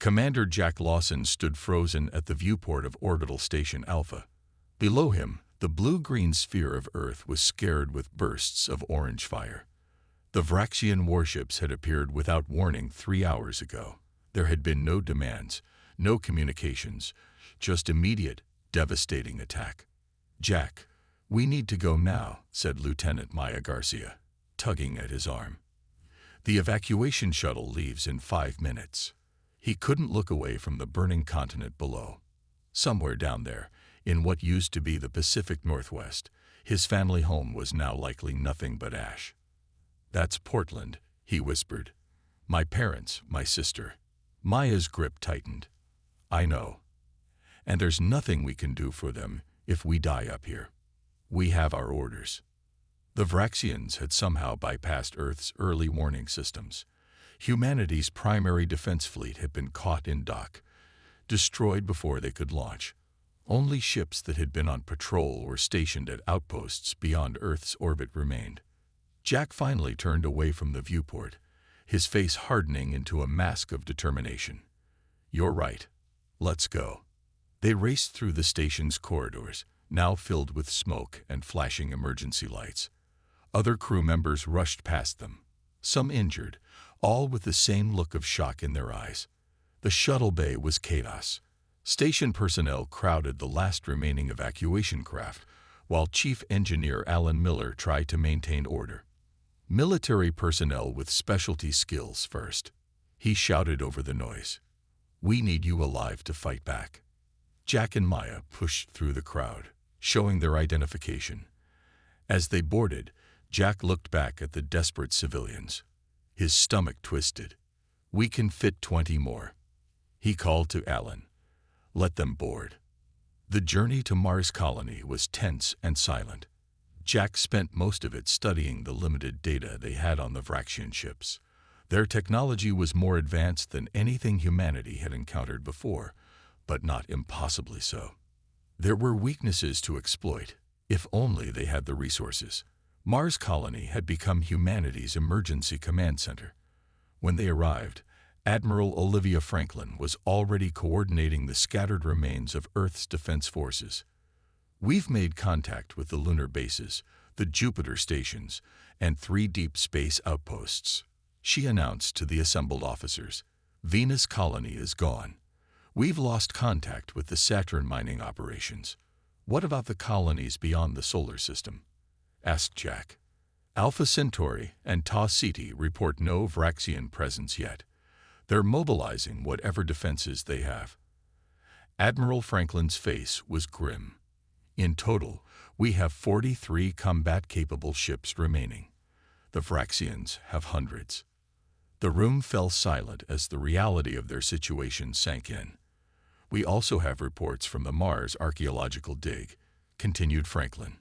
Commander Jack Lawson stood frozen at the viewport of Orbital Station Alpha. Below him, the blue-green sphere of Earth was scared with bursts of orange fire. The Vraxian warships had appeared without warning 3 hours ago. There had been no demands, no communications, just immediate, devastating attack. "Jack, we need to go now," said Lieutenant Maya Garcia, tugging at his arm. "The evacuation shuttle leaves in 5 minutes." He couldn't look away from the burning continent below. Somewhere down there, in what used to be the Pacific Northwest, his family home was now likely nothing but ash. "That's Portland," he whispered. "My parents, my sister." Maya's grip tightened. "I know. And there's nothing we can do for them if we die up here. We have our orders." The Vraxians had somehow bypassed Earth's early warning systems. Humanity's primary defense fleet had been caught in dock, destroyed before they could launch. Only ships that had been on patrol or stationed at outposts beyond Earth's orbit remained. Jack finally turned away from the viewport, his face hardening into a mask of determination. "You're right. Let's go." They raced through the station's corridors, now filled with smoke and flashing emergency lights. Other crew members rushed past them, some injured, all with the same look of shock in their eyes. The shuttle bay was chaos. Station personnel crowded the last remaining evacuation craft, while Chief Engineer Alan Miller tried to maintain order. "Military personnel with specialty skills first," he shouted over the noise. "We need you alive to fight back." Jack and Maya pushed through the crowd, showing their identification. As they boarded, Jack looked back at the desperate civilians. His stomach twisted. "We can fit 20 more." He called to Alan. "Let them board." The journey to Mars Colony was tense and silent. Jack spent most of it studying the limited data they had on the Vraxian ships. Their technology was more advanced than anything humanity had encountered before, but not impossibly so. There were weaknesses to exploit, if only they had the resources. Mars Colony had become humanity's emergency command center. When they arrived, Admiral Olivia Franklin was already coordinating the scattered remains of Earth's defense forces. "We've made contact with the lunar bases, the Jupiter stations, and 3 deep space outposts," she announced to the assembled officers. "Venus Colony is gone. We've lost contact with the Saturn mining operations." "What about the colonies beyond the solar system?" asked Jack. "Alpha Centauri and Tau Ceti report no Vraxian presence yet. They're mobilizing whatever defenses they have." Admiral Franklin's face was grim. "In total, we have 43 combat-capable ships remaining. The Vraxians have hundreds." The room fell silent as the reality of their situation sank in. "We also have reports from the Mars archaeological dig," continued Franklin.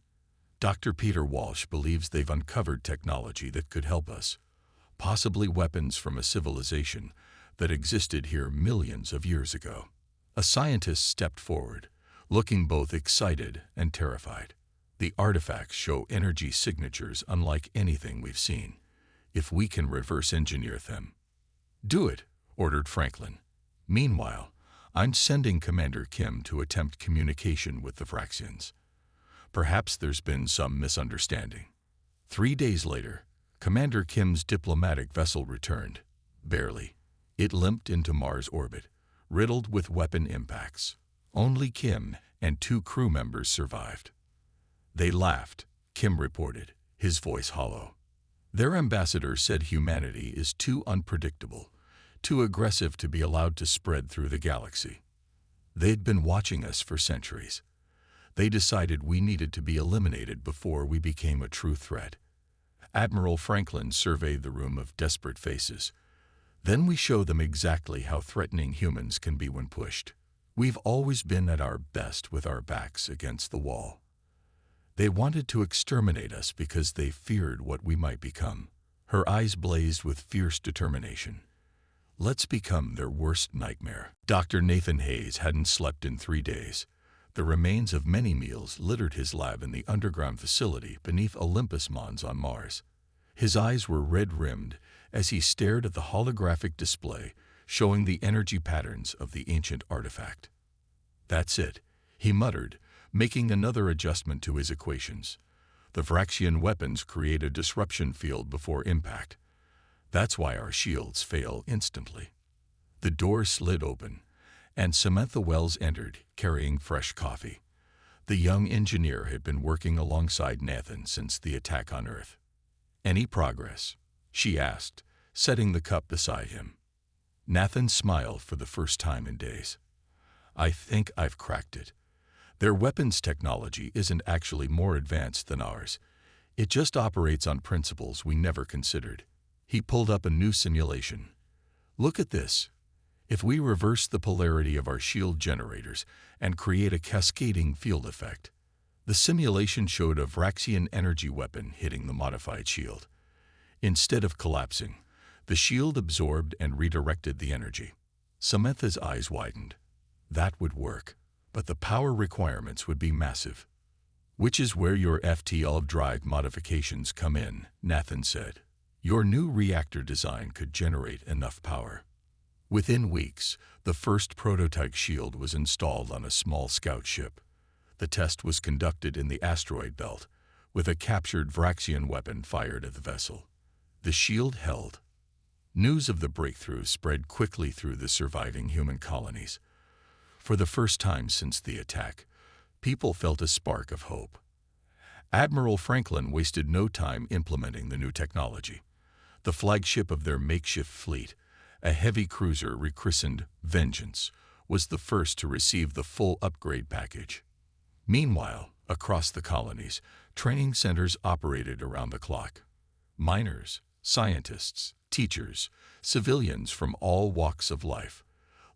"Dr. Peter Walsh believes they've uncovered technology that could help us, possibly weapons from a civilization that existed here millions of years ago." A scientist stepped forward, looking both excited and terrified. "The artifacts show energy signatures unlike anything we've seen. If we can reverse engineer them." "Do it," ordered Franklin. "Meanwhile, I'm sending Commander Kim to attempt communication with the Vraxians. Perhaps there's been some misunderstanding." 3 days later, Commander Kim's diplomatic vessel returned. Barely. It limped into Mars orbit, riddled with weapon impacts. Only Kim and 2 crew members survived. "They laughed," Kim reported, his voice hollow. "Their ambassador said humanity is too unpredictable, too aggressive to be allowed to spread through the galaxy. They'd been watching us for centuries. They decided we needed to be eliminated before we became a true threat." Admiral Franklin surveyed the room of desperate faces. "Then we show them exactly how threatening humans can be when pushed. We've always been at our best with our backs against the wall. They wanted to exterminate us because they feared what we might become." Her eyes blazed with fierce determination. "Let's become their worst nightmare." Dr. Nathan Hayes hadn't slept in 3 days. The remains of many meals littered his lab in the underground facility beneath Olympus Mons on Mars. His eyes were red-rimmed as he stared at the holographic display showing the energy patterns of the ancient artifact. "That's it," he muttered, making another adjustment to his equations. "The Vraxian weapons create a disruption field before impact. That's why our shields fail instantly." The door slid open, and Samantha Wells entered, carrying fresh coffee. The young engineer had been working alongside Nathan since the attack on Earth. "Any progress?" she asked, setting the cup beside him. Nathan smiled for the first time in days. "I think I've cracked it. Their weapons technology isn't actually more advanced than ours. It just operates on principles we never considered." He pulled up a new simulation. "Look at this. If we reverse the polarity of our shield generators and create a cascading field effect." The simulation showed a Vraxian energy weapon hitting the modified shield. Instead of collapsing, the shield absorbed and redirected the energy. Samantha's eyes widened. That would work, but the power requirements would be massive. "Which is where your FTL drive modifications come in," Nathan said. "Your new reactor design could generate enough power." Within weeks, the first prototype shield was installed on a small scout ship. The test was conducted in the asteroid belt, with a captured Vraxian weapon fired at the vessel. The shield held. News of the breakthrough spread quickly through the surviving human colonies. For the first time since the attack, people felt a spark of hope. Admiral Franklin wasted no time implementing the new technology. The flagship of their makeshift fleet, a heavy cruiser rechristened Vengeance, was the first to receive the full upgrade package. Meanwhile, across the colonies, training centers operated around the clock. Miners, scientists, teachers, civilians from all walks of life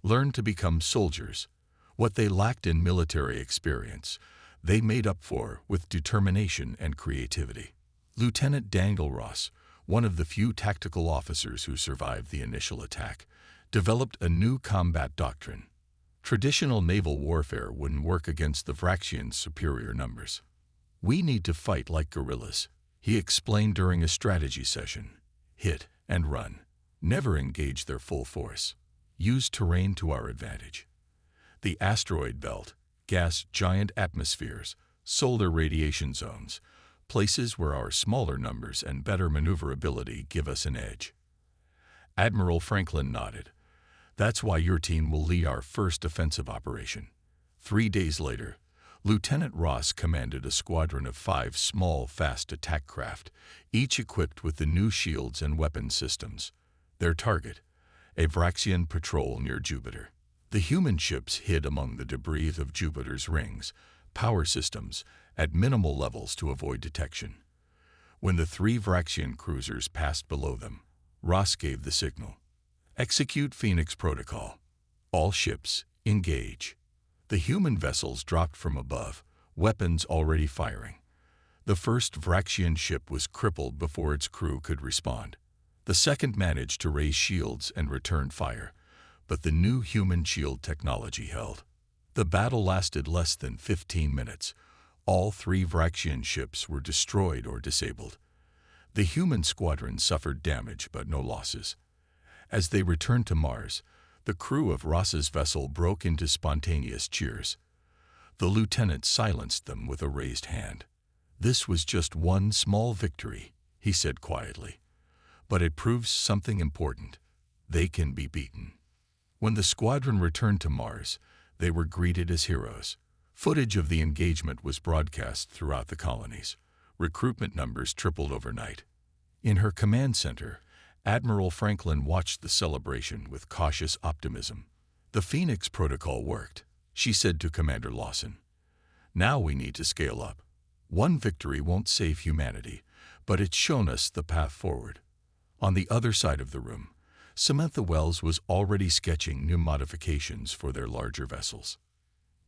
learned to become soldiers. What they lacked in military experience, they made up for with determination and creativity. Lieutenant Daniel Ross, one of the few tactical officers who survived the initial attack, developed a new combat doctrine. Traditional naval warfare wouldn't work against the Vraxians' superior numbers. "We need to fight like guerrillas," he explained during a strategy session. "Hit and run. Never engage their full force. Use terrain to our advantage." The asteroid belt, gas giant atmospheres, solar radiation zones, places where our smaller numbers and better maneuverability give us an edge. Admiral Franklin nodded. "That's why your team will lead our first offensive operation." 3 days later, Lieutenant Ross commanded a squadron of 5 small, fast attack craft, each equipped with the new shields and weapon systems. Their target, a Vraxian patrol near Jupiter. The human ships hid among the debris of Jupiter's rings, power systems, at minimal levels to avoid detection. When the 3 Vraxian cruisers passed below them, Ross gave the signal. "Execute Phoenix Protocol. All ships, engage." The human vessels dropped from above, weapons already firing. The first Vraxian ship was crippled before its crew could respond. The second managed to raise shields and return fire, but the new human shield technology held. The battle lasted less than 15 minutes. All 3 Vraxian ships were destroyed or disabled. The human squadron suffered damage but no losses. As they returned to Mars, the crew of Ross's vessel broke into spontaneous cheers. The lieutenant silenced them with a raised hand. "This was just one small victory," he said quietly. "But it proves something important. They can be beaten." When the squadron returned to Mars, they were greeted as heroes. Footage of the engagement was broadcast throughout the colonies. Recruitment numbers tripled overnight. In her command center, Admiral Franklin watched the celebration with cautious optimism. "The Phoenix Protocol worked," she said to Commander Lawson. "Now we need to scale up. One victory won't save humanity, but it's shown us the path forward." On the other side of the room, Samantha Wells was already sketching new modifications for their larger vessels.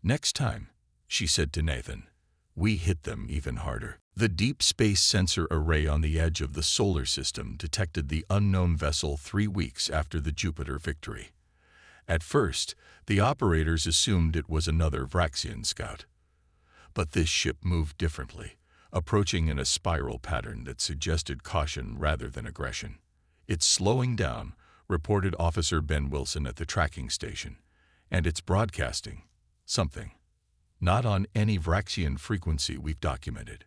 "Next time," she said to Nathan, "we hit them even harder." The deep space sensor array on the edge of the solar system detected the unknown vessel 3 weeks after the Jupiter victory. At first, the operators assumed it was another Vraxian scout. But this ship moved differently, approaching in a spiral pattern that suggested caution rather than aggression. Its slowing down, reported Officer Ben Wilson at the tracking station. "And it's broadcasting something. Not on any Vraxian frequency we've documented."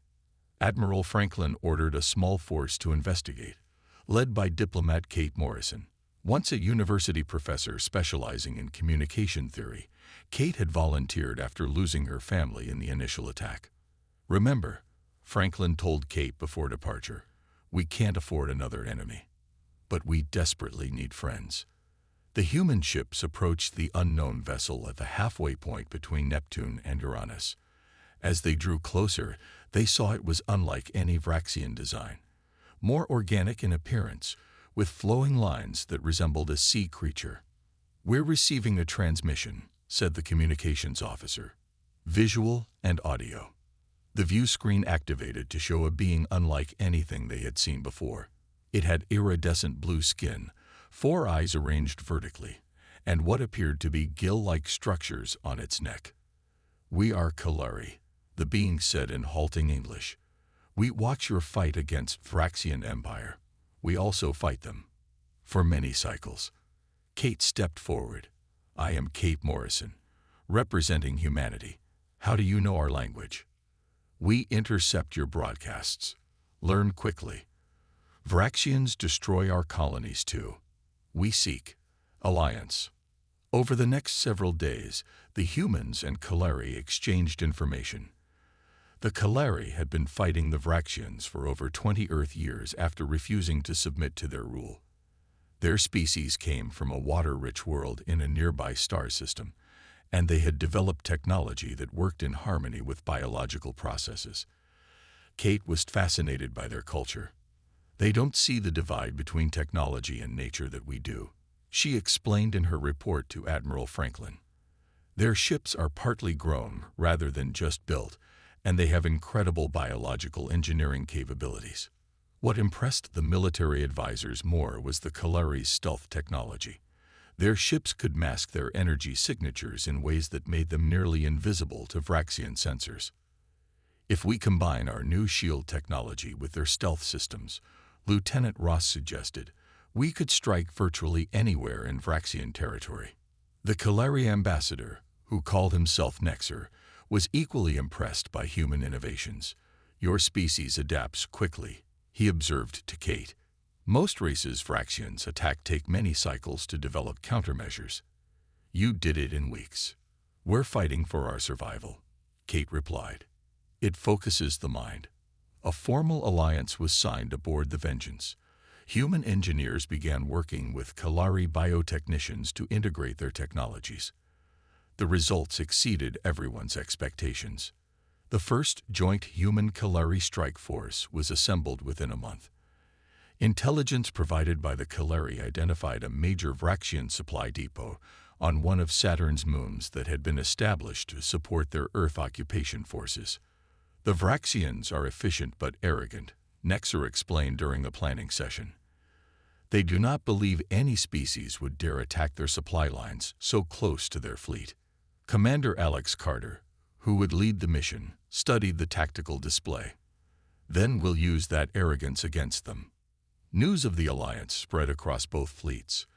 Admiral Franklin ordered a small force to investigate, led by diplomat Kate Morrison. Once a university professor specializing in communication theory, Kate had volunteered after losing her family in the initial attack. "Remember," Franklin told Kate before departure, "we can't afford another enemy. But we desperately need friends." The human ships approached the unknown vessel at the halfway point between Neptune and Uranus. As they drew closer, they saw it was unlike any Vraxian design. More organic in appearance, with flowing lines that resembled a sea creature. "We're receiving a transmission," said the communications officer. "Visual and audio." The view screen activated to show a being unlike anything they had seen before. It had iridescent blue skin, 4 eyes arranged vertically, and what appeared to be gill-like structures on its neck. "We are Kalari," the being said in halting English. "We watch your fight against Vraxian Empire. We also fight them. For many cycles." Kate stepped forward. "I am Kate Morrison, representing humanity. How do you know our language?" "We intercept your broadcasts. Learn quickly. Vraxians destroy our colonies too. We seek alliance." Over the next several days, the humans and Kalari exchanged information. The Kalari had been fighting the Vraxians for over 20 Earth years after refusing to submit to their rule. Their species came from a water-rich world in a nearby star system, and they had developed technology that worked in harmony with biological processes. Kate was fascinated by their culture. "They don't see the divide between technology and nature that we do," she explained in her report to Admiral Franklin. "Their ships are partly grown rather than just built, and they have incredible biological engineering capabilities." What impressed the military advisors more was the Kalari's stealth technology. Their ships could mask their energy signatures in ways that made them nearly invisible to Vraxian sensors. "If we combine our new shield technology with their stealth systems," Lieutenant Ross suggested, "we could strike virtually anywhere in Vraxian territory." The Kalari ambassador, who called himself Nexer, was equally impressed by human innovations. "Your species adapts quickly," he observed to Kate. "Most races Vraxians attack take many cycles to develop countermeasures. You did it in weeks." "We're fighting for our survival," Kate replied. "It focuses the mind." A formal alliance was signed aboard the Vengeance. Human engineers began working with Kalari biotechnicians to integrate their technologies. The results exceeded everyone's expectations. The first joint human-Kalari strike force was assembled within a month. Intelligence provided by the Kalari identified a major Vraxian supply depot on one of Saturn's moons that had been established to support their Earth occupation forces. "The Vraxians are efficient but arrogant," Nexer explained during the planning session. "They do not believe any species would dare attack their supply lines so close to their fleet." Commander Alex Carter, who would lead the mission, studied the tactical display. "Then we'll use that arrogance against them." News of the alliance spread across both fleets.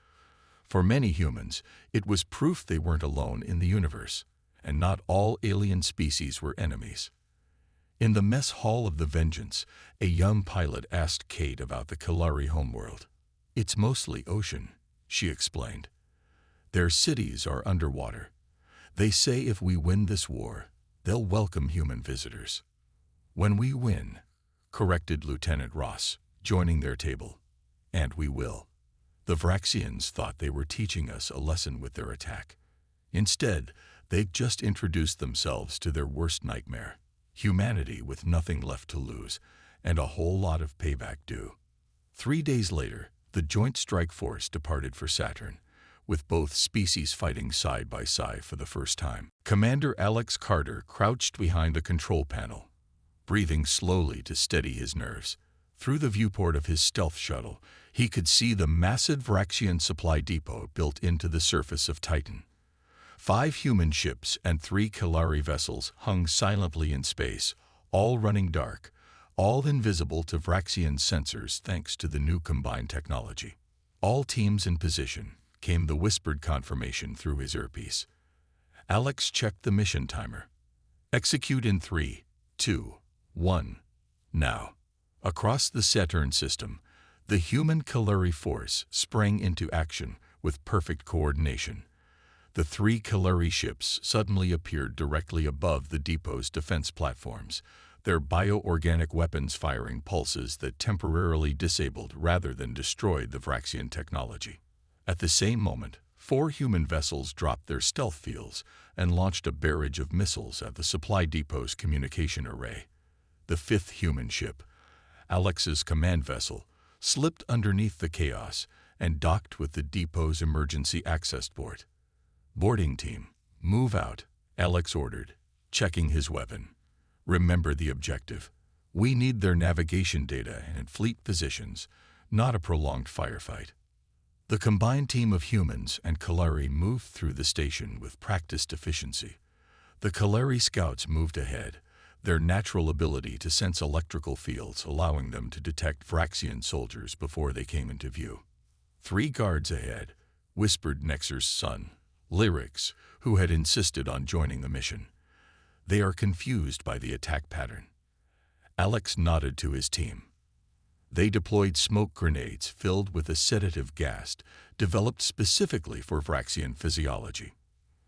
For many humans, it was proof they weren't alone in the universe, and not all alien species were enemies. In the mess hall of the Vengeance, a young pilot asked Kate about the Kalari homeworld. "It's mostly ocean," she explained. "Their cities are underwater. They say if we win this war, they'll welcome human visitors." "When we win," corrected Lieutenant Ross, joining their table. "And we will." The Vraxians thought they were teaching us a lesson with their attack. Instead, they'd just introduced themselves to their worst nightmare: humanity with nothing left to lose, and a whole lot of payback due. 3 days later, the Joint Strike Force departed for Saturn, with both species fighting side by side for the first time. Commander Alex Carter crouched behind the control panel, breathing slowly to steady his nerves. Through the viewport of his stealth shuttle, he could see the massive Vraxian supply depot built into the surface of Titan. 5 human ships and 3 Kalari vessels hung silently in space, all running dark, all invisible to Vraxian sensors thanks to the new combined technology. All teams in position, came the whispered confirmation through his earpiece. Alex checked the mission timer. Execute in 3, 2, 1. Now. Across the Saturn system, the human Kaluri force sprang into action with perfect coordination. The 3 Kaluri ships suddenly appeared directly above the depot's defense platforms, their bioorganic weapons firing pulses that temporarily disabled rather than destroyed the Vraxian technology. At the same moment, 4 human vessels dropped their stealth fields and launched a barrage of missiles at the supply depot's communication array. The 5th human ship, Alex's command vessel, slipped underneath the chaos and docked with the depot's emergency access port. "Boarding team, move out," Alex ordered, checking his weapon. "Remember the objective. We need their navigation data and fleet positions, not a prolonged firefight." The combined team of humans and Kalari moved through the station with practiced efficiency. The Kalari scouts moved ahead, their natural ability to sense electrical fields allowing them to detect Vraxian soldiers before they came into view. 3 guards ahead, whispered Nexer's son, Lyrics, who had insisted on joining the mission. "They are confused by the attack pattern." Alex nodded to his team. They deployed smoke grenades filled with a sedative gas developed specifically for Vraxian physiology.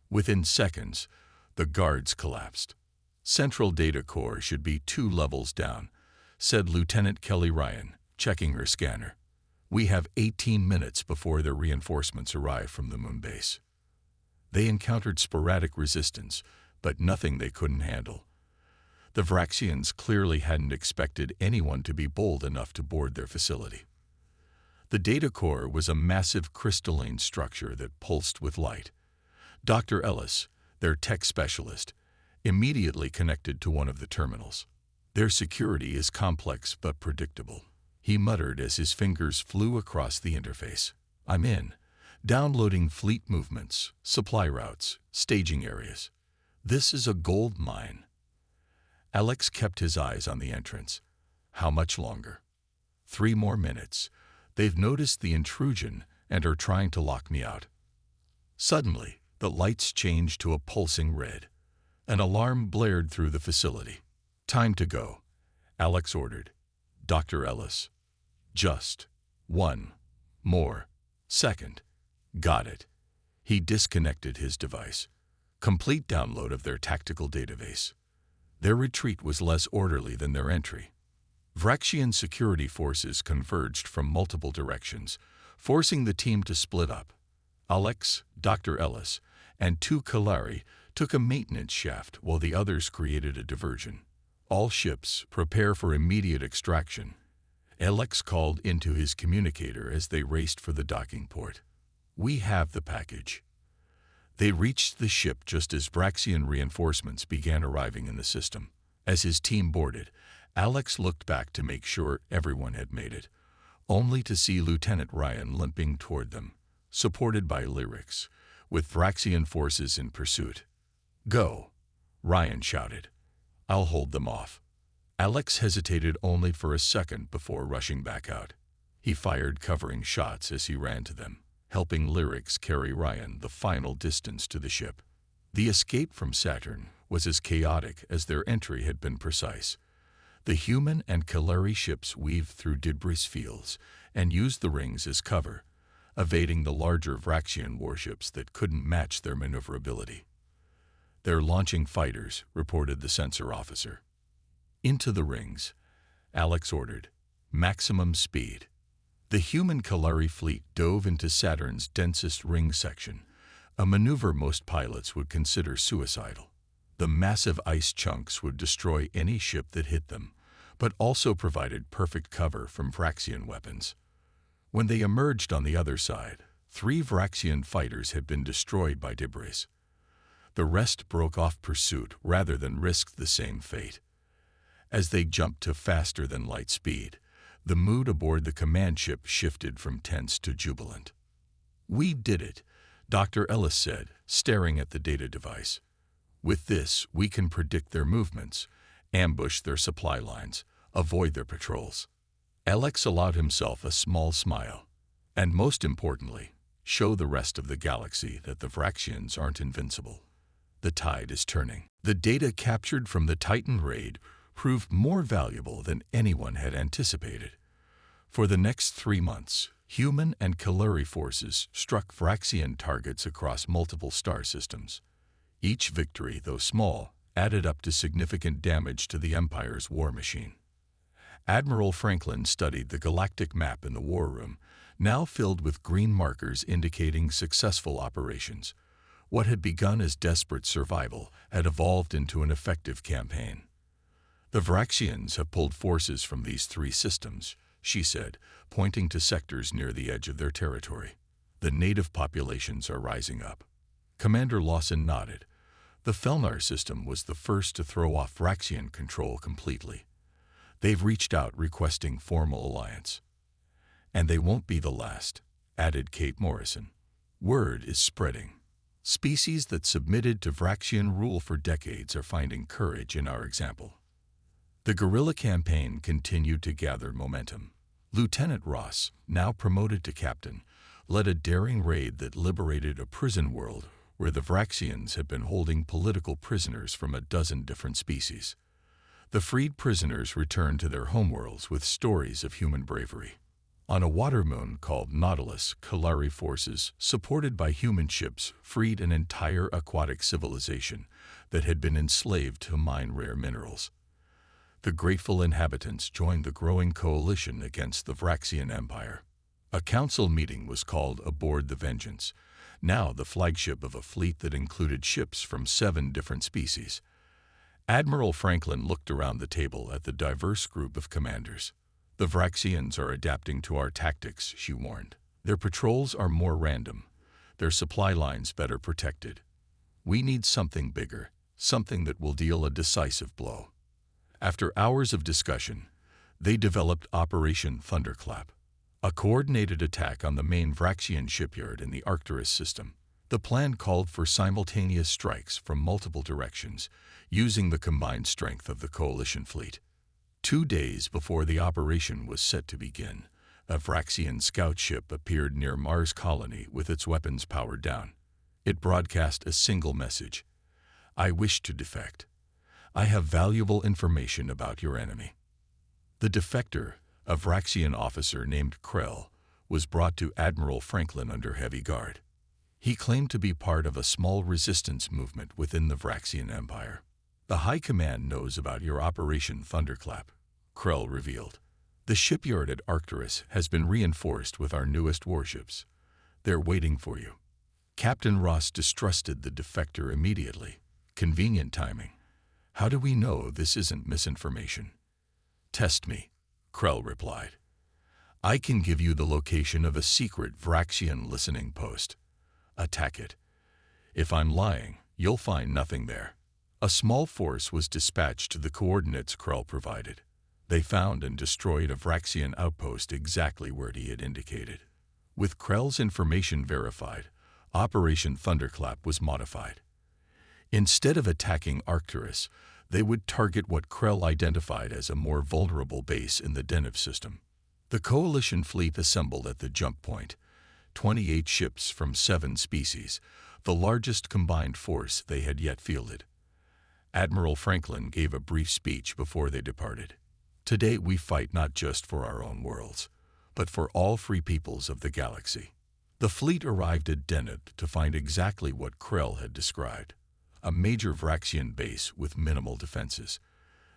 Within seconds, the guards collapsed. "Central Data Core should be 2 levels down," said Lieutenant Kelly Ryan, checking her scanner. "We have 18 minutes before their reinforcements arrive from the moon base." They encountered sporadic resistance, but nothing they couldn't handle. The Vraxians clearly hadn't expected anyone to be bold enough to board their facility. The data core was a massive crystalline structure that pulsed with light. Dr. Ellis, their tech specialist, immediately connected to one of the terminals. "Their security is complex but predictable," he muttered as his fingers flew across the interface. "I'm in. Downloading fleet movements, supply routes, staging areas. This is a gold mine." Alex kept his eyes on the entrance. "How much longer?" 3 more minutes. They've noticed the intrusion and are trying to lock me out." Suddenly, the lights changed to a pulsing red. An alarm blared through the facility. "Time to go," Alex ordered. "Dr. Ellis. Just 1 more second." "Got it." He disconnected his device. Complete download of their tactical database. Their retreat was less orderly than their entry. Vraxian security forces converged from multiple directions, forcing the team to split up. Alex, Dr. Ellis, and 2 Kalari took a maintenance shaft while the others created a diversion. "All ships, prepare for immediate extraction," Alex called into his communicator as they raced for the docking port. "We have the package." They reached the ship just as Vraxian reinforcements began arriving in the system. As his team boarded, Alex looked back to make sure everyone had made it, only to see Lieutenant Ryan limping toward them, supported by Lyrics, with Vraxian forces in pursuit. "Go," Ryan shouted. "I'll hold them off." Alex hesitated only for a second before rushing back out. He fired covering shots as he ran to them, helping Lyrics carry Ryan the final distance to the ship. The escape from Saturn was as chaotic as their entry had been precise. The human and Kalari ships weaved through debris fields and used the rings as cover, evading the larger Vraxian warships that couldn't match their maneuverability. "They're launching fighters," reported the sensor officer. "Into the rings," Alex ordered. "Maximum speed." The human Kalari fleet dove into Saturn's densest ring section, a maneuver most pilots would consider suicidal. The massive ice chunks would destroy any ship that hit them, but also provided perfect cover from Vraxian weapons. When they emerged on the other side, 3 Vraxian fighters had been destroyed by debris. The rest broke off pursuit rather than risk the same fate. As they jumped to faster-than-light speed, the mood aboard the command ship shifted from tense to jubilant. "We did it," Dr. Ellis said, staring at the data device. "With this, we can predict their movements, ambush their supply lines, avoid their patrols." Alex allowed himself a small smile. And most importantly, show the rest of the galaxy that the Vraxians aren't invincible. The tide is turning. The data captured from the Titan raid proved more valuable than anyone had anticipated. For the next 3 months, human and Kaluri forces struck Vraxian targets across multiple star systems. Each victory, though small, added up to significant damage to the Empire's war machine. Admiral Franklin studied the galactic map in the war room, now filled with green markers indicating successful operations. What had begun as desperate survival had evolved into an effective campaign. The Vraxians have pulled forces from these 3 systems, she said, pointing to sectors near the edge of their territory. The native populations are rising up. Commander Lawson nodded. The Felnar system was the first to throw off Vraxian control completely. They've reached out requesting formal alliance. And they won't be the last, added Kate Morrison. Word is spreading. Species that submitted to Vraxian rule for decades are finding courage in our example. The guerrilla campaign continued to gather momentum. Lieutenant Ross, now promoted to captain, led a daring raid that liberated a prison world where the Vraxians had been holding political prisoners from a dozen different species. The freed prisoners returned to their homeworlds with stories of human bravery. On a water moon called Nautilus, Kalari forces, supported by human ships, freed an entire aquatic civilization that had been enslaved to mine rare minerals. The grateful inhabitants joined the growing coalition against the Vraxian Empire. A council meeting was called aboard the Vengeance, now the flagship of a fleet that included ships from 7 different species. Admiral Franklin looked around the table at the diverse group of commanders. The Vraxians are adapting to our tactics, she warned. Their patrols are more random, their supply lines better protected. We need something bigger, something that will deal a decisive blow. After hours of discussion, they developed Operation Thunderclap, a coordinated attack on the main Vraxian shipyard in the Arcturus system. The plan called for simultaneous strikes from multiple directions, using the combined strength of the coalition fleet. 2 days before the operation was set to begin, a Vraxian scout ship appeared near Mars Colony with its weapons powered down. It broadcast a single message: "I wish to defect. I have valuable information about your enemy." The defector, a Vraxian officer named Krell, was brought to Admiral Franklin under heavy guard. He claimed to be part of a small resistance movement within the Vraxian Empire. "The High Command knows about your Operation Thunderclap," Krell revealed. "The shipyard at Arcturus has been reinforced with our newest warships. They're waiting for you." Captain Ross distrusted the defector immediately. Convenient timing. "How do we know this isn't misinformation?" "Test me," Krell replied. "I can give you the location of a secret Vraxian listening post. Attack it. If I'm lying, you'll find nothing there." A small force was dispatched to the coordinates Krell provided. They found and destroyed a Vraxian outpost exactly where he had indicated. With Krell's information verified, Operation Thunderclap was modified. Instead of attacking Arcturus, they would target what Krell identified as a more vulnerable base in the Deneb system. The coalition fleet assembled at the jump point, 28 ships from 7 species, the largest combined force they had yet fielded. Admiral Franklin gave a brief speech before they departed. "Today we fight not just for our own worlds, but for all free peoples of the galaxy." The fleet arrived at Deneb to find exactly what Krell had described: a major Vraxian base with minimal defenses.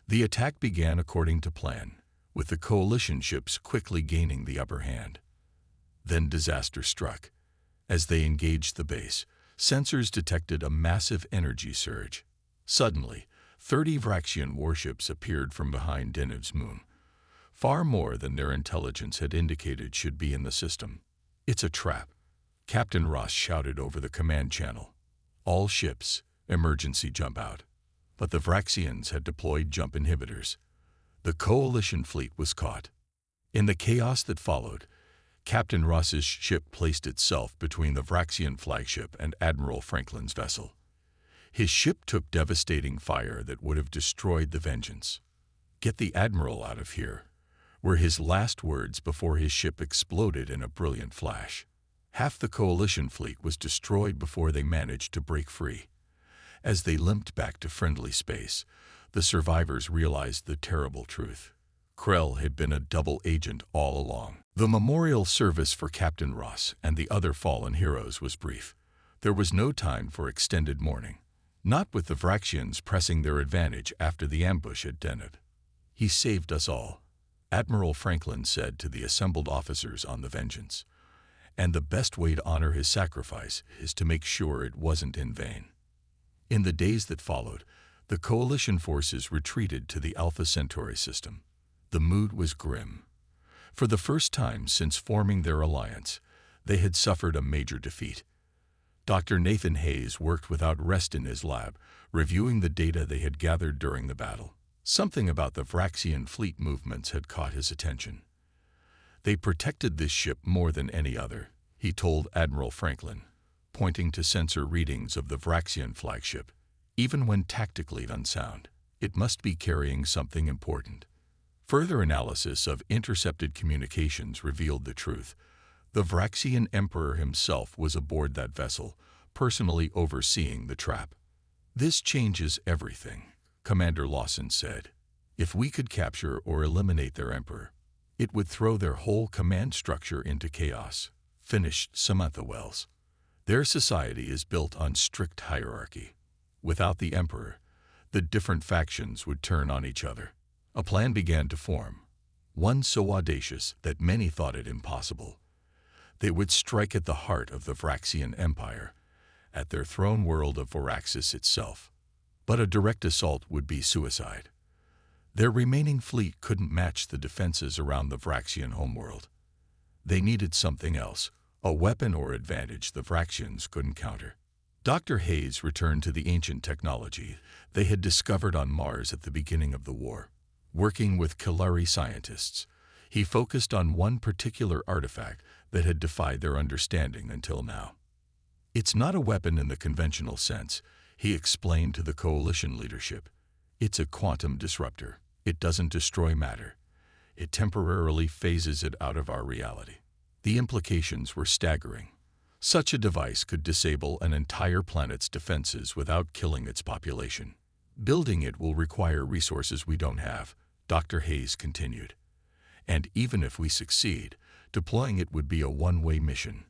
The attack began according to plan, with the coalition ships quickly gaining the upper hand. Then disaster struck. As they engaged the base, sensors detected a massive energy surge. Suddenly, 30 Vraxian warships appeared from behind Deneb's moon, far more than their intelligence had indicated should be in the system. "It's a trap," Captain Ross shouted over the command channel. "All ships, emergency jump out." But the Vraxians had deployed jump inhibitors. The coalition fleet was caught. In the chaos that followed, Captain Ross's ship placed itself between the Vraxian flagship and Admiral Franklin's vessel. His ship took devastating fire that would have destroyed the Vengeance. "Get the Admiral out of here," were his last words before his ship exploded in a brilliant flash. Half the coalition fleet was destroyed before they managed to break free. As they limped back to friendly space, the survivors realized the terrible truth. Krell had been a double agent all along. The memorial service for Captain Ross and the other fallen heroes was brief. There was no time for extended mourning, not with the Vraxians pressing their advantage after the ambush had ended. "He saved us all," Admiral Franklin said to the assembled officers on the Vengeance. "And the best way to honor his sacrifice is to make sure it wasn't in vain." In the days that followed, the coalition forces retreated to the Alpha Centauri system. The mood was grim. For the first time since forming their alliance, they had suffered a major defeat. Dr. Nathan Hayes worked without rest in his lab, reviewing the data they had gathered during the battle. Something about the Vraxian fleet movements had caught his attention. "They protected this ship more than any other," he told Admiral Franklin, pointing to sensor readings of the Vraxian flagship. "Even when tactically unsound, it must be carrying something important." Further analysis of intercepted communications revealed the truth. The Vraxian Emperor himself was aboard that vessel, personally overseeing the trap. "This changes everything," Commander Lawson said. "If we could capture or eliminate their Emperor, it would throw their whole command structure into chaos," finished Samantha Wells. "Their society is built on strict hierarchy. Without the Emperor, the different factions would turn on each other." A plan began to form, one so audacious that many thought it impossible. They would strike at the heart of the Vraxian Empire, at their throne world of Voraxis itself. But a direct assault would be suicide. Their remaining fleet couldn't match the defenses around the Vraxian homeworld. They needed something else, a weapon or advantage the Vraxians couldn't counter. Dr. Hayes returned to the ancient technology they had discovered on Mars at the beginning of the war. Working with Kalari scientists, he focused on one particular artifact that had defied their understanding until now. "It's not a weapon in the conventional sense," he explained to the coalition leadership. "It's a quantum disruptor. It doesn't destroy matter. It temporarily phases it out of our reality." The implications were staggering. Such a device could disable an entire planet's defenses without killing its population. "Building it will require resources we don't have," Dr. Hayes continued. "And even if we succeed, deploying it would be a one-way mission.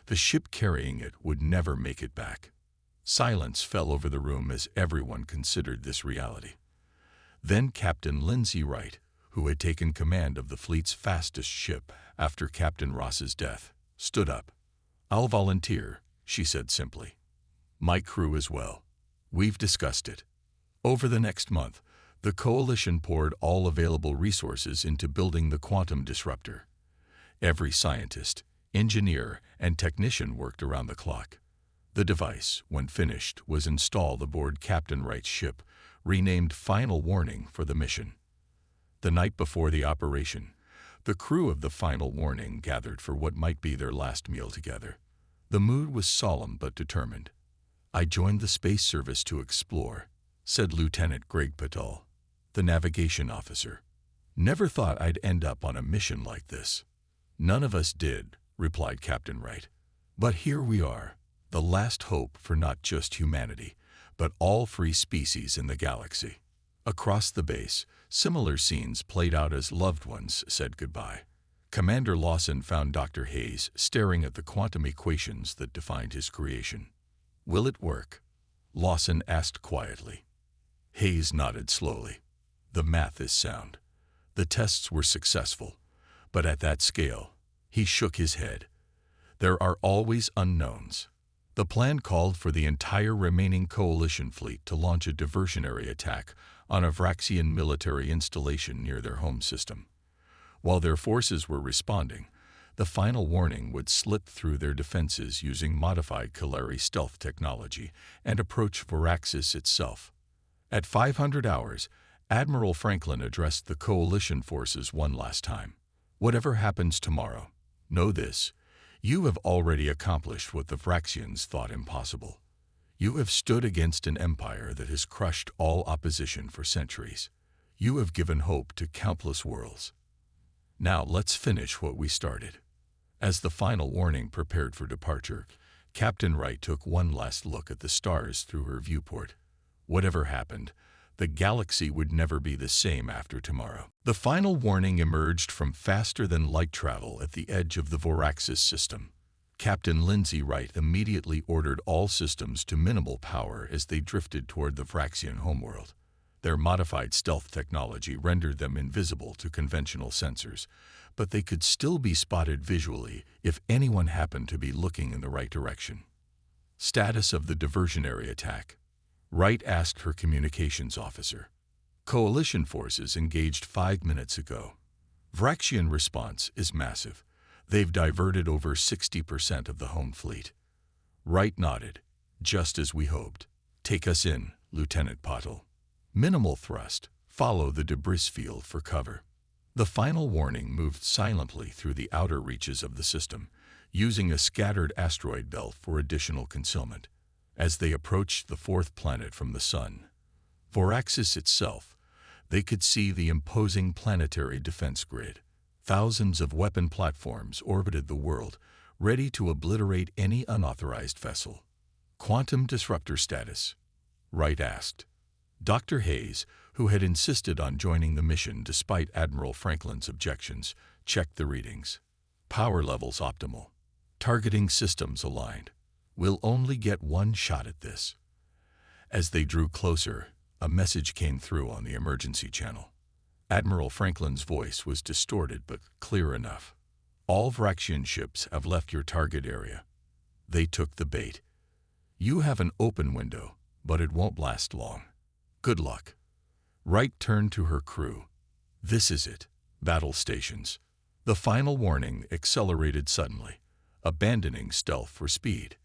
The ship carrying it would never make it back." Silence fell over the room as everyone considered this reality. Then Captain Lindsay Wright, who had taken command of the fleet's fastest ship after Captain Ross's death, stood up. "I'll volunteer," she said simply. "My crew as well. We've discussed it." Over the next month, the coalition poured all available resources into building the quantum disruptor. Every scientist, engineer, and technician worked around the clock. The device, when finished, was installed aboard Captain Wright's ship, renamed Final Warning for the mission. The night before the operation, the crew of the Final Warning gathered for what might be their last meal together. The mood was solemn but determined. "I joined the Space Service to explore," said Lieutenant Greg Patel, the navigation officer. "Never thought I'd end up on a mission like this." "None of us did," replied Captain Wright. "But here we are, the last hope for not just humanity, but all free species in the galaxy." Across the base, similar scenes played out as loved ones said goodbye. Commander Lawson found Dr. Hayes staring at the quantum equations that defined his creation. "Will it work?" Lawson asked quietly. Hayes nodded slowly. "The math is sound. The tests were successful, but at that scale," he shook his head, "there are always unknowns." The plan called for the entire remaining coalition fleet to launch a diversionary attack on a Vraxian military installation near their home system. While their forces were responding, the Final Warning would slip through their defenses using modified Kalari stealth technology and approach Voraxis itself. At 500 hours, Admiral Franklin addressed the coalition forces one last time. "Whatever happens tomorrow, know this: you have already accomplished what the Vraxians thought impossible. You have stood against an empire that has crushed all opposition for centuries. You have given hope to countless worlds. Now let's finish what we started. As the final warning prepared for departure, Captain Wright took one last look at the stars through her viewport. Whatever happened, the galaxy would never be the same after tomorrow. The final warning emerged from faster-than-light travel at the edge of the Voraxis system. Captain Lindsay Wright immediately ordered all systems to minimal power as they drifted toward the Vraxian homeworld. Their modified stealth technology rendered them invisible to conventional sensors, but they could still be spotted visually if anyone happened to be looking in the right direction. Status of the diversionary attack. Wright asked her communications officer. Coalition forces engaged 5 minutes ago. Vraxian response is massive. They've diverted over 60% of the home fleet. Wright nodded. Just as we hoped. Take us in, Lieutenant Pottle. Minimal thrust. Follow the debris field for cover. The final warning moved silently through the outer reaches of the system, using a scattered asteroid belt for additional concealment. As they approached the fourth planet from the Sun, Voraxis itself, they could see the imposing planetary defense grid. Thousands of weapon platforms orbited the world, ready to obliterate any unauthorized vessel. Quantum disruptor status? Wright asked. Dr. Hayes, who had insisted on joining the mission despite Admiral Franklin's objections, checked the readings. Power levels optimal. Targeting systems aligned. We'll only get one shot at this. As they drew closer, a message came through on the emergency channel. Admiral Franklin's voice was distorted but clear enough. All Vraxian ships have left your target area. They took the bait. You have an open window, but it won't last long. Good luck. Wright turned to her crew. This is it. Battle stations. The final warning accelerated suddenly, abandoning stealth for speed.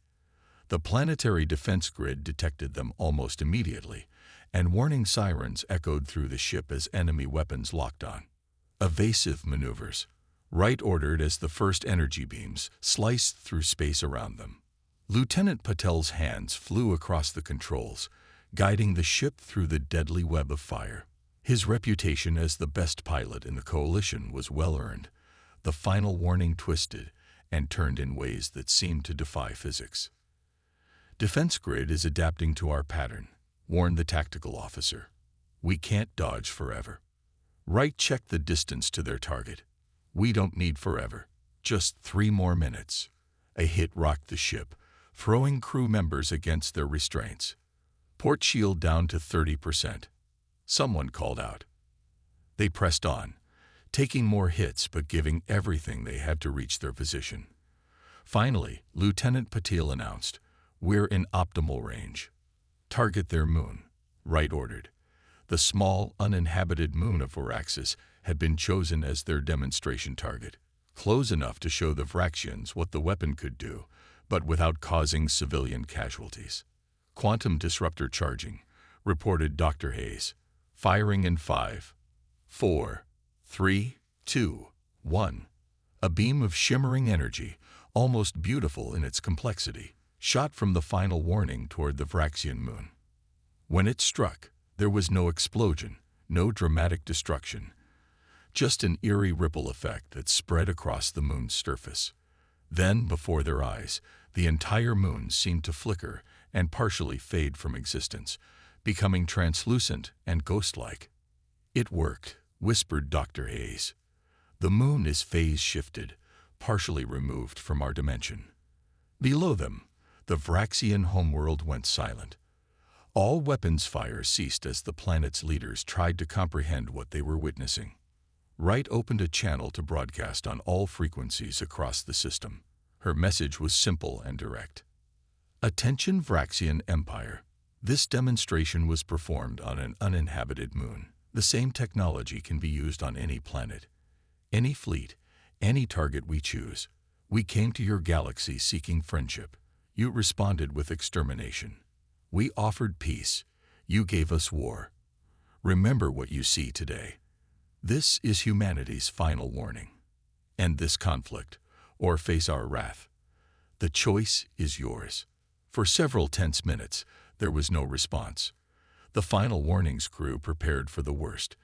The planetary defense grid detected them almost immediately, and warning sirens echoed through the ship as enemy weapons locked on. Evasive maneuvers. Wright ordered as the first energy beams sliced through space around them. Lieutenant Patel's hands flew across the controls, guiding the ship through the deadly web of fire. His reputation as the best pilot in the Coalition was well earned. The final warning twisted and turned in ways that seemed to defy physics. Defense grid is adapting to our pattern, warned the tactical officer. We can't dodge forever. Wright checked the distance to their target. We don't need forever. Just 3 more minutes. A hit rocked the ship, throwing crew members against their restraints. Port shield down to 30%. Someone called out. They pressed on, taking more hits but giving everything they had to reach their position. Finally, Lieutenant Patel announced, "We're in optimal range. Target their moon," Wright ordered. The small, uninhabited moon of Voraxis had been chosen as their demonstration target, close enough to show the Vraxians what the weapon could do, but without causing civilian casualties. Quantum disruptor charging, reported Dr. Hayes. Firing in 5, 4, 3, 2, 1. A beam of shimmering energy, almost beautiful in its complexity, shot from the final warning toward the Vraxian moon. When it struck, there was no explosion, no dramatic destruction, just an eerie ripple effect that spread across the moon's surface. Then, before their eyes, the entire moon seemed to flicker and partially fade from existence, becoming translucent and ghost-like. "It worked," whispered Dr. Hayes. "The moon is phase-shifted, partially removed from our dimension." Below them, the Vraxian homeworld went silent. All weapons fire ceased as the planet's leaders tried to comprehend what they were witnessing. Wright opened a channel to broadcast on all frequencies across the system. Her message was simple and direct. "Attention Vraxian Empire. This demonstration was performed on an uninhabited moon. The same technology can be used on any planet, any fleet, any target we choose. We came to your galaxy seeking friendship. You responded with extermination. We offered peace. You gave us war. Remember what you see today. This is humanity's final warning. End this conflict, or face our wrath. The choice is yours." For several tense minutes, there was no response. The final warning's crew prepared for the worst,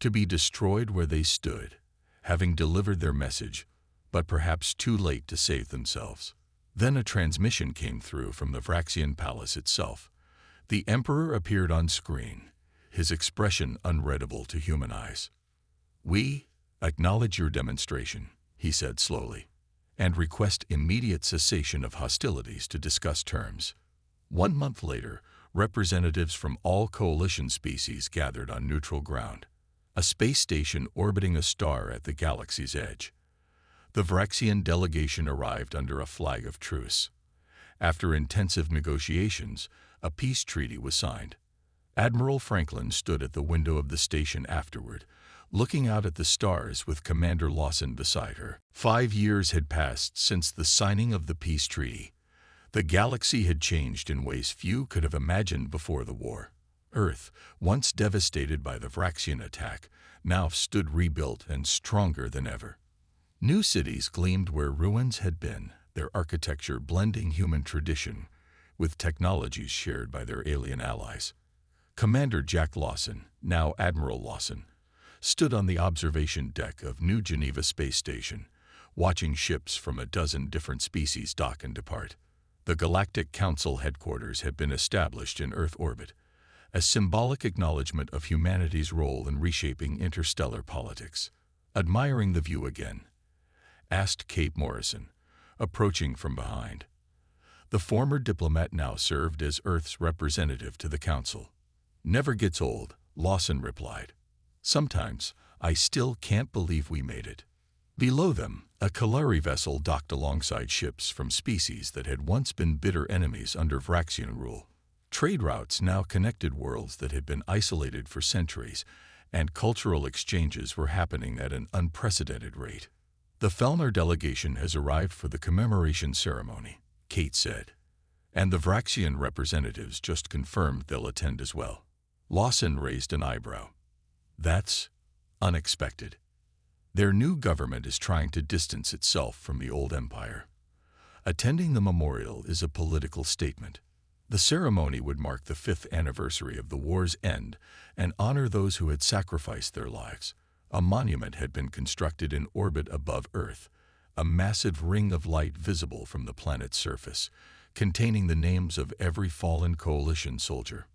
to be destroyed where they stood, having delivered their message, but perhaps too late to save themselves. Then a transmission came through from the Vraxian palace itself. The Emperor appeared on screen, his expression unreadable to human eyes. "We acknowledge your demonstration," he said slowly, "and request immediate cessation of hostilities to discuss terms." 1 month later, representatives from all coalition species gathered on neutral ground, a space station orbiting a star at the galaxy's edge. The Vraxian delegation arrived under a flag of truce. After intensive negotiations, a peace treaty was signed. Admiral Franklin stood at the window of the station afterward, looking out at the stars with Commander Lawson beside her. 5 years had passed since the signing of the peace treaty. The galaxy had changed in ways few could have imagined before the war. Earth, once devastated by the Vraxian attack, now stood rebuilt and stronger than ever. New cities gleamed where ruins had been, their architecture blending human tradition with technologies shared by their alien allies. Commander Jack Lawson, now Admiral Lawson, stood on the observation deck of New Geneva Space Station, watching ships from a dozen different species dock and depart. The Galactic Council headquarters had been established in Earth orbit, a symbolic acknowledgement of humanity's role in reshaping interstellar politics. "Admiring the view again?" asked Kate Morrison, approaching from behind. The former diplomat now served as Earth's representative to the Council. "Never gets old," Lawson replied. "Sometimes I still can't believe we made it." Below them, a Kalari vessel docked alongside ships from species that had once been bitter enemies under Vraxian rule. Trade routes now connected worlds that had been isolated for centuries, and cultural exchanges were happening at an unprecedented rate. "The Felnar delegation has arrived for the commemoration ceremony," Kate said, "and the Vraxian representatives just confirmed they'll attend as well." Lawson raised an eyebrow. "That's unexpected. Their new government is trying to distance itself from the old empire. Attending the memorial is a political statement. The ceremony would mark the 5th anniversary of the war's end and honor those who had sacrificed their lives. A monument had been constructed in orbit above Earth, a massive ring of light visible from the planet's surface, containing the names of every fallen coalition soldier.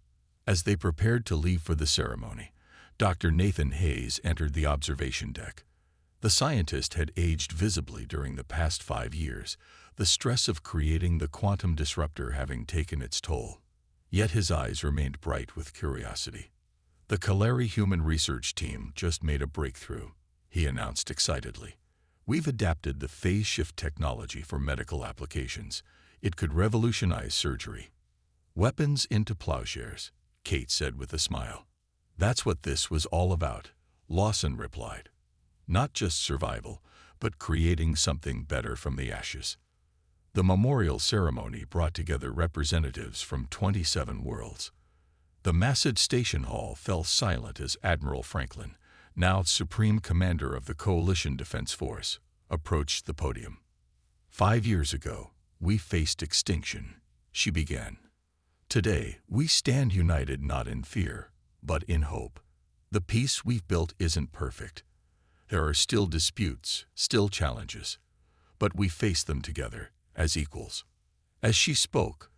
As they prepared to leave for the ceremony, Dr. Nathan Hayes entered the observation deck. The scientist had aged visibly during the past 5 years, the stress of creating the quantum disruptor having taken its toll. Yet his eyes remained bright with curiosity. "The Kalari Human Research Team just made a breakthrough," he announced excitedly. "We've adapted the phase shift technology for medical applications. It could revolutionize surgery." "Weapons into plowshares," Kate said with a smile. "That's what this was all about," Lawson replied. "Not just survival, but creating something better from the ashes." The memorial ceremony brought together representatives from 27 worlds. The massive station hall fell silent as Admiral Franklin, now Supreme Commander of the Coalition Defense Force, approached the podium. "5 years ago, we faced extinction," she began. "Today, we stand united not in fear, but in hope. The peace we've built isn't perfect. There are still disputes, still challenges, but we face them together, as equals." As she spoke,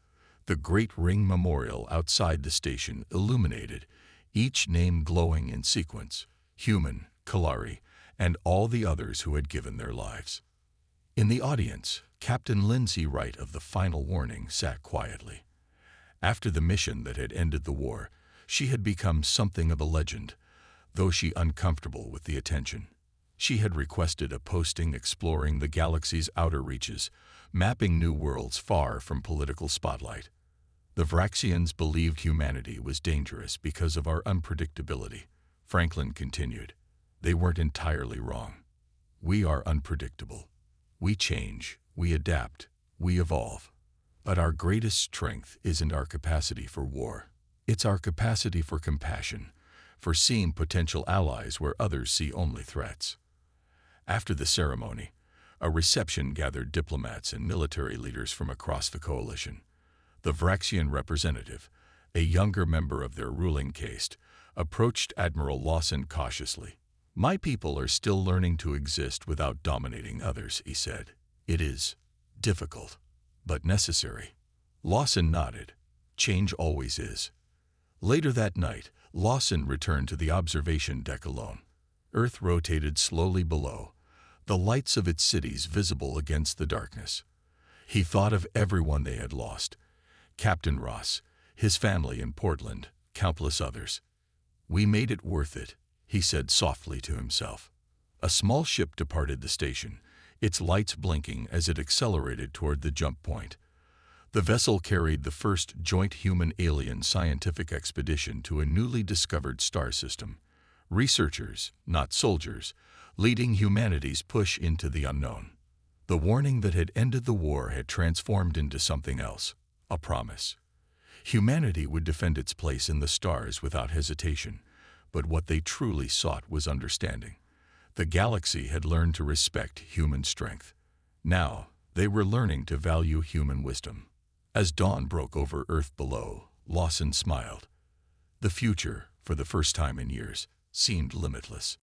the great ring memorial outside the station illuminated, each name glowing in sequence: human, Kalari, and all the others who had given their lives. In the audience, Captain Lindsay Wright of the Final Warning sat quietly. After the mission that had ended the war, she had become something of a legend, though she uncomfortable with the attention. She had requested a posting exploring the galaxy's outer reaches, mapping new worlds far from political spotlight. The Vraxians believed humanity was dangerous because of our unpredictability, Franklin continued. They weren't entirely wrong. We are unpredictable. We change, we adapt, we evolve. But our greatest strength isn't our capacity for war. It's our capacity for compassion, for seeing potential allies where others see only threats. After the ceremony, a reception gathered diplomats and military leaders from across the coalition. The Vraxian representative, a younger member of their ruling caste, approached Admiral Lawson cautiously. My people are still learning to exist without dominating others, he said. It is difficult, but necessary. Lawson nodded. Change always is. Later that night, Lawson returned to the observation deck alone. Earth rotated slowly below, the lights of its cities visible against the darkness. He thought of everyone they had lost. Captain Ross, his family in Portland, countless others. We made it worth it, he said softly to himself. A small ship departed the station, its lights blinking as it accelerated toward the jump point. The vessel carried the first joint human-alien scientific expedition to a newly discovered star system. Researchers, not soldiers, leading humanity's push into the unknown. The warning that had ended the war had transformed into something else, a promise. Humanity would defend its place in the stars without hesitation, but what they truly sought was understanding. The galaxy had learned to respect human strength. Now, they were learning to value human wisdom. As dawn broke over Earth below, Lawson smiled. The future, for the first time in years, seemed limitless.